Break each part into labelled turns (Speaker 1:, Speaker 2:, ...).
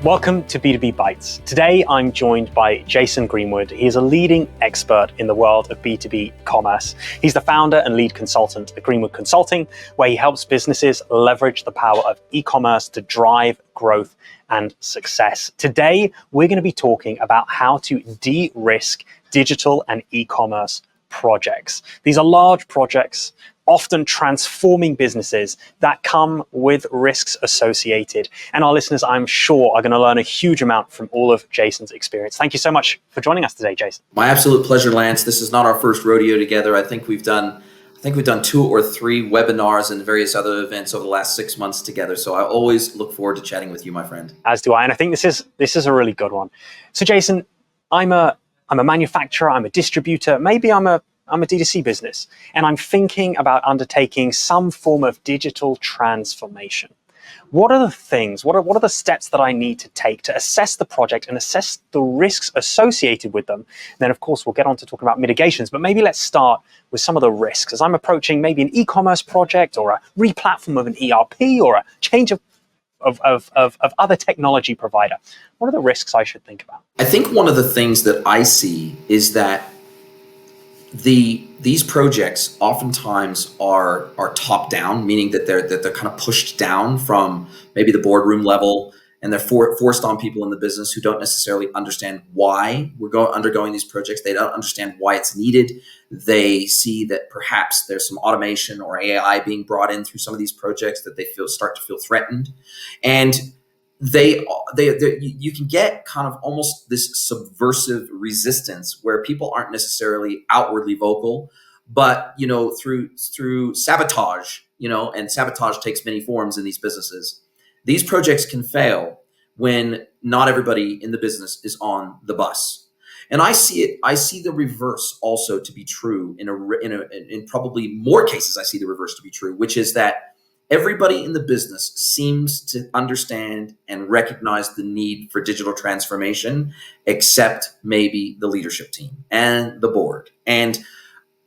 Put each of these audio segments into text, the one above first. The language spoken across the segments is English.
Speaker 1: Welcome to B2B Bites. Today, I'm joined by Jason Greenwood. He is a leading expert in the world of B2B commerce. He's the founder and lead consultant at Greenwood Consulting, where he helps businesses leverage the power of e-commerce to drive growth and success. Today, we're going to be talking about how to de-risk digital and e-commerce projects. These are large projects, often transforming businesses that come with risks associated. And our listeners, I'm sure, are going to learn a huge amount from all of Jason's experience. Thank you so much for joining us today, Jason.
Speaker 2: My absolute pleasure, Lance. This is not our first rodeo together. I think we've done 2 or 3 webinars and various other events over the last 6 months together. So I always look forward to chatting with you, my friend.
Speaker 1: As do I. And I think this is a really good one. So Jason, I'm a manufacturer, I'm a distributor, maybe I'm a D2C business, and I'm thinking about undertaking some form of digital transformation. What are the things, what are the steps that I need to take to assess the project and assess the risks associated with them? And then, of course, we'll get on to talk about mitigations, but maybe let's start with some of the risks. As I'm approaching maybe an e-commerce project or a re-platform of an ERP or a change of other technology provider, what are the risks I should think about?
Speaker 2: I think one of the things that I see is that these projects oftentimes are top down, meaning that they're kind of pushed down from maybe the boardroom level, and they're forced on people in the business who don't necessarily understand why we're undergoing these projects. They don't understand why it's needed. They see that perhaps there's some automation or AI being brought in through some of these projects that they start to feel threatened, and you can get kind of almost this subversive resistance where people aren't necessarily outwardly vocal, but through sabotage, and sabotage takes many forms in these businesses. These projects can fail when not everybody in the business is on the bus. And I see the reverse also to be true in probably more cases. I see the reverse to be true, which is that everybody in the business seems to understand and recognize the need for digital transformation, except maybe the leadership team and the board. And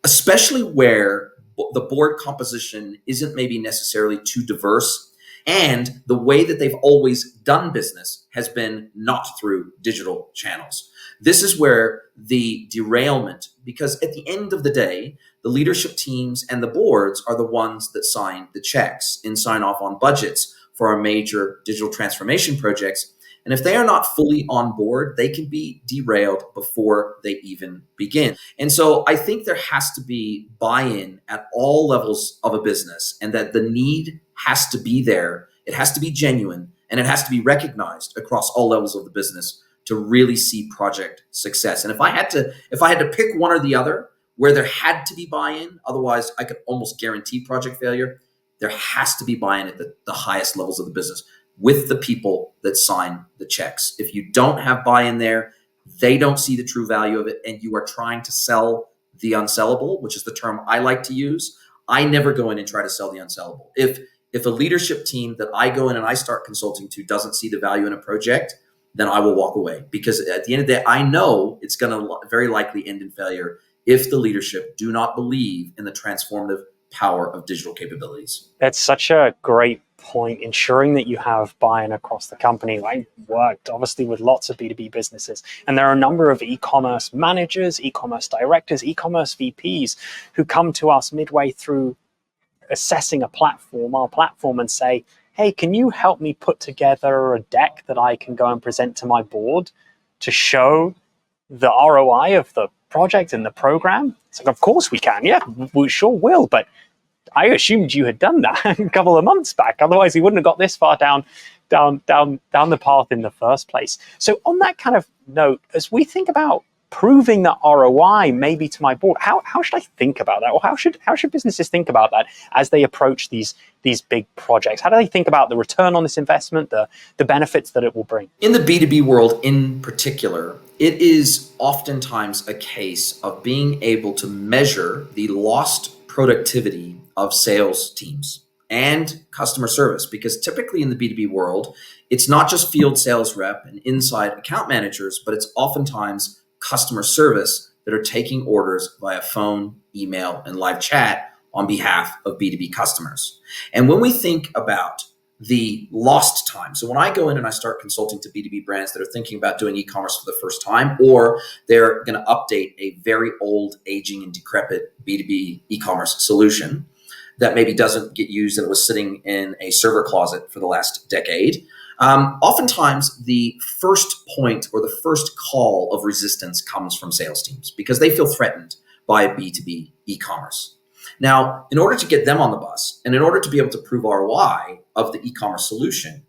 Speaker 2: especially where the board composition isn't maybe necessarily too diverse, and the way that they've always done business has been not through digital channels. This is where the derailment, because at the end of the day, the leadership teams and the boards are the ones that sign the checks and sign off on budgets for our major digital transformation projects. And if they are not fully on board, they can be derailed before they even begin. And so I think there has to be buy-in at all levels of a business, and that the need has to be there. It has to be genuine, and it has to be recognized across all levels of the business to really see project success. And if I had to pick one or the other, where there had to be buy-in, otherwise I could almost guarantee project failure, there has to be buy-in at the highest levels of the business with the people that sign the checks. If you don't have buy-in there, they don't see the true value of it, and you are trying to sell the unsellable, which is the term I like to use. I never go in and try to sell the unsellable. If a leadership team that I go in and I start consulting to doesn't see the value in a project, then I will walk away, because at the end of the day, I know it's going to very likely end in failure if the leadership do not believe in the transformative power of digital capabilities.
Speaker 1: That's such a great point, ensuring that you have buy-in across the company. I worked obviously with lots of B2B businesses, and there are a number of e-commerce managers, e-commerce directors, e-commerce VPs who come to us midway through assessing our platform, and say, hey, can you help me put together a deck that I can go and present to my board to show the ROI of the project and the program? It's like, of course we can. Yeah, we sure will. But I assumed you had done that a couple of months back. Otherwise, we wouldn't have got this far down the path in the first place. So on that kind of note, as we think about proving that ROI maybe to my board, how should I think about that? Or how should businesses think about that as they approach these big projects? How do they think about the return on this investment, the benefits that it will bring?
Speaker 2: In the B2B world in particular, it is oftentimes a case of being able to measure the lost productivity of sales teams and customer service, because typically in the B2B world, it's not just field sales rep and inside account managers, but it's oftentimes customer service that are taking orders via phone, email, and live chat on behalf of B2B customers. And when we think about the lost time. So when I go in and I start consulting to B2B brands that are thinking about doing e-commerce for the first time, or they're going to update a very old, aging, and decrepit B2B e-commerce solution that maybe doesn't get used and it was sitting in a server closet for the last decade, oftentimes the first point or the first call of resistance comes from sales teams because they feel threatened by B2B e-commerce. Now, in order to get them on the bus and in order to be able to prove ROI of the e-commerce solution,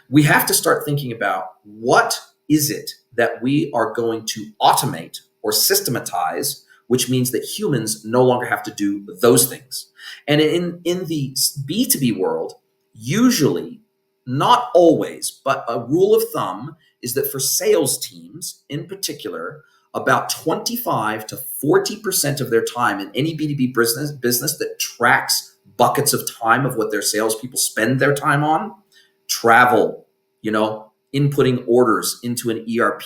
Speaker 2: we have to start thinking about what is it that we are going to automate or systematize, which means that humans no longer have to do those things. And in the B2B world, usually, not always, but a rule of thumb is that for sales teams in particular, about 25 to 40% of their time in any B2B business that tracks buckets of time of what their salespeople spend their time on, travel, inputting orders into an ERP,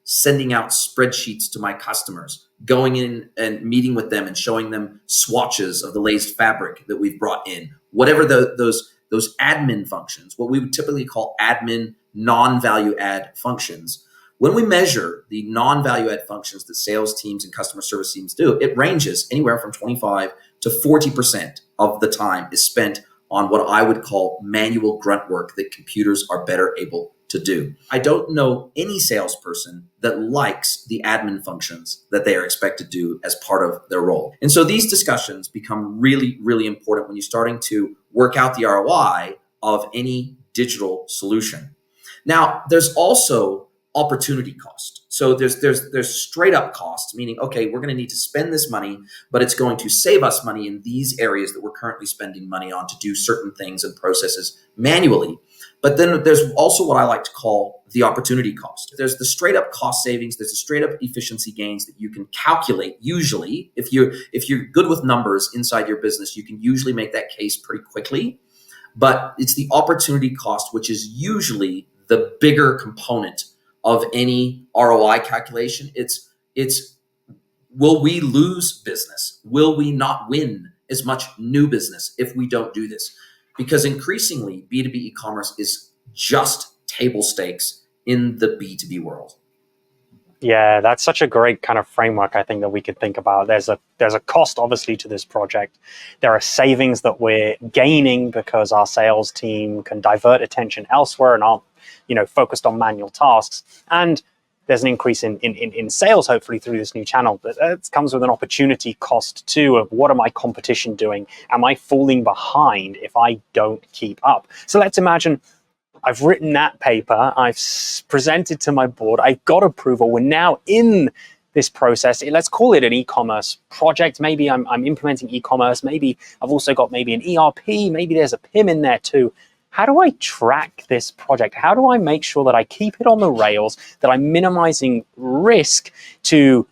Speaker 2: sending out spreadsheets to my customers, going in and meeting with them and showing them swatches of the latest fabric that we've brought in, whatever those admin functions, what we would typically call admin non-value add functions. When we measure the non-value add functions that sales teams and customer service teams do, it ranges anywhere from 25 to 40% of the time is spent on what I would call manual grunt work that computers are better able to do. I don't know any salesperson that likes the admin functions that they are expected to do as part of their role. And so these discussions become really, really important when you're starting to work out the ROI of any digital solution. Now, there's also opportunity cost. So there's straight up cost, meaning, okay, we're going to need to spend this money, but it's going to save us money in these areas that we're currently spending money on to do certain things and processes manually. But then there's also what I like to call the opportunity cost. There's the straight up cost savings. There's the straight up efficiency gains that you can calculate. Usually, if you're good with numbers inside your business, you can usually make that case pretty quickly. But it's the opportunity cost, which is usually the bigger component of any ROI calculation. It's will we lose business? Will we not win as much new business if we don't do this? Because increasingly, B2B e-commerce is just table stakes in the B2B world.
Speaker 1: Yeah, that's such a great kind of framework, I think, that we could think about. There's a cost, obviously, to this project. There are savings that we're gaining because our sales team can divert attention elsewhere and aren't, focused on manual tasks. And there's an increase in sales, hopefully, through this new channel. But it comes with an opportunity cost, too, of what are my competition doing? Am I falling behind if I don't keep up? So let's imagine I've written that paper, I've presented to my board, I've got approval, we're now in this process. Let's call it an e-commerce project. Maybe I'm implementing e-commerce, maybe I've also got maybe an ERP, maybe there's a PIM in there too. How do I track this project? How do I make sure that I keep it on the rails, that I'm minimizing risk to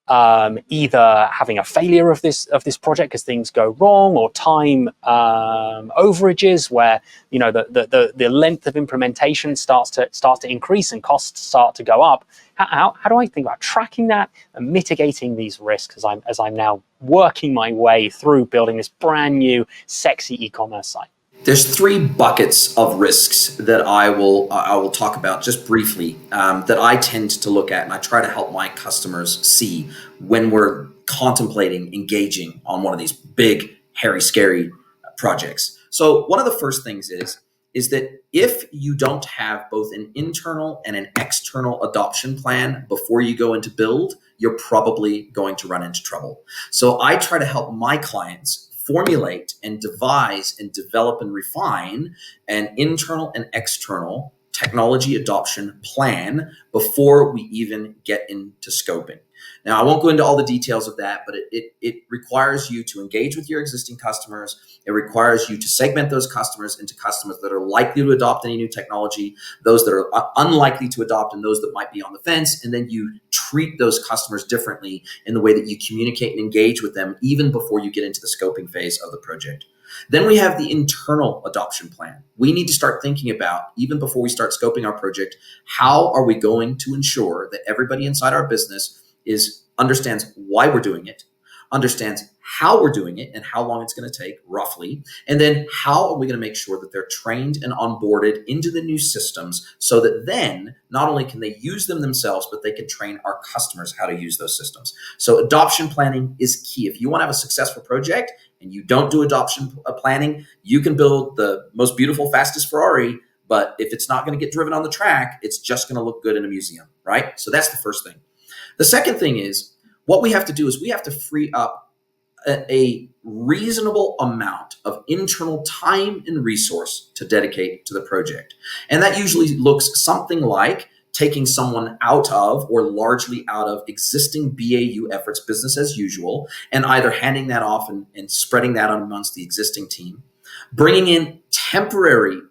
Speaker 1: either having a failure of this project because things go wrong, or time overages where the length of implementation starts to increase and costs start to go up? How do I think about tracking that and mitigating these risks as I'm now working my way through building this brand new sexy e-commerce site?
Speaker 2: There's three buckets of risks that I will talk about just briefly that I tend to look at and I try to help my customers see when we're contemplating engaging on one of these big, hairy, scary projects. So one of the first things is that if you don't have both an internal and an external adoption plan before you go into build, you're probably going to run into trouble. So I try to help my clients formulate and devise and develop and refine an internal and external technology adoption plan before we even get into scoping. Now, I won't go into all the details of that, but it requires you to engage with your existing customers. It requires you to segment those customers into customers that are likely to adopt any new technology, those that are unlikely to adopt, and those that might be on the fence. And then you treat those customers differently in the way that you communicate and engage with them even before you get into the scoping phase of the project. Then we have the internal adoption plan. We need to start thinking about, even before we start scoping our project, how are we going to ensure that everybody inside our business understands why we're doing it, understands how we're doing it and how long it's going to take roughly. And then how are we going to make sure that they're trained and onboarded into the new systems so that then not only can they use them themselves, but they can train our customers how to use those systems. So adoption planning is key. If you want to have a successful project and you don't do adoption planning, you can build the most beautiful, fastest Ferrari, but if it's not going to get driven on the track, it's just going to look good in a museum, right? So that's the first thing. The second thing is, what we have to do is we have to free up a reasonable amount of internal time and resource to dedicate to the project. And that usually looks something like taking someone out of or largely out of existing BAU efforts, business as usual, and either handing that off and spreading that amongst the existing team, bringing in temporary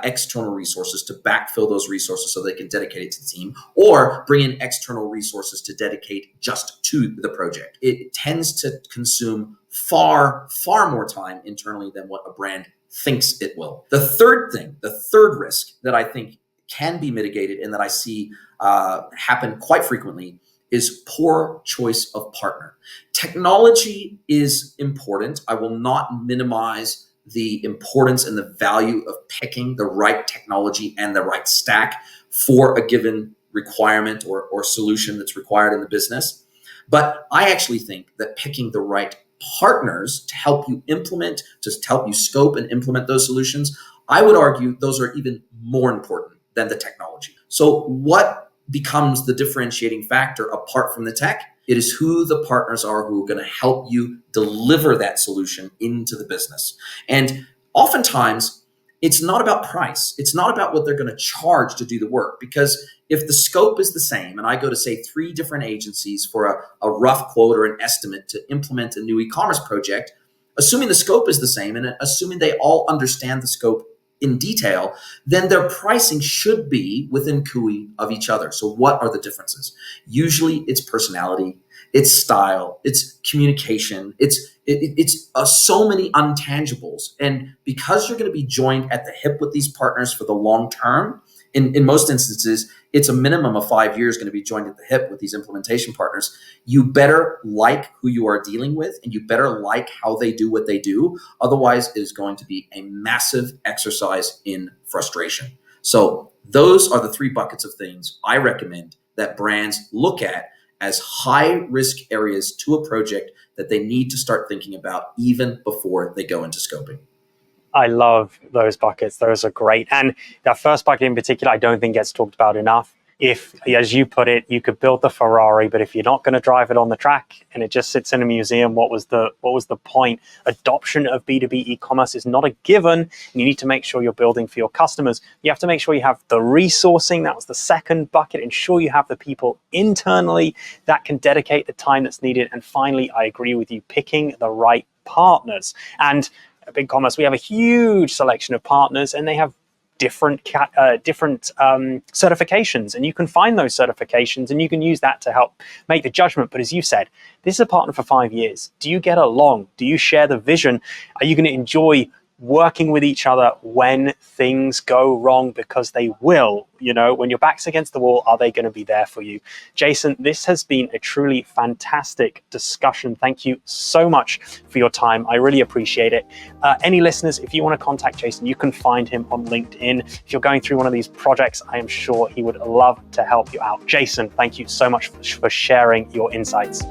Speaker 2: external resources to backfill those resources so they can dedicate it to the team, or bring in external resources to dedicate just to the project. It tends to consume far, far more time internally than what a brand thinks it will. The third thing, the third risk that I think can be mitigated and that I see happen quite frequently is poor choice of partner. Technology is important. I will not minimize the importance and the value of picking the right technology and the right stack for a given requirement or solution that's required in the business. But I actually think that picking the right partners to help you implement, to help you scope and implement those solutions, I would argue those are even more important than the technology. So what becomes the differentiating factor apart from the tech? It is who the partners are who are going to help you deliver that solution into the business. And oftentimes, it's not about price. It's not about what they're going to charge to do the work. Because if the scope is the same, and I go to, say, 3 different agencies for a rough quote or an estimate to implement a new e-commerce project, assuming the scope is the same and assuming they all understand the scope in detail, then their pricing should be within cooey of each other. So what are the differences? Usually it's personality, it's style, it's communication, it's so many intangibles. And because you're going to be joined at the hip with these partners for the long term, in most instances, it's a minimum of 5 years going to be joined at the hip with these implementation partners. You better like who you are dealing with, and you better like how they do what they do. Otherwise, it is going to be a massive exercise in frustration. So those are the 3 buckets of things I recommend that brands look at as high risk areas to a project that they need to start thinking about even before they go into scoping.
Speaker 1: I love those buckets. Those are great. And that first bucket in particular, I don't think gets talked about enough. If, as you put it, you could build the Ferrari, but if you're not going to drive it on the track and it just sits in a museum, what was the point? Adoption of B2B e-commerce is not a given. You need to make sure you're building for your customers. You have to make sure you have the resourcing. That was the second bucket. Ensure you have the people internally that can dedicate the time that's needed. And finally, I agree with you, picking the right partners. And at BigCommerce, we have a huge selection of partners, and they have different certifications, and you can find those certifications and you can use that to help make the judgment. But as you said, this is a partner for 5 years. Do you get along? Do you share the vision? Are you going to enjoy working with each other when things go wrong? Because they will. You know, when your back's against the wall, are they going to be there for you? Jason, this has been a truly fantastic discussion. Thank you so much for your time. I really appreciate it. Any listeners, if you want to contact Jason, you can find him on LinkedIn. If you're going through one of these projects, I am sure he would love to help you out. Jason, thank you so much for sharing your insights.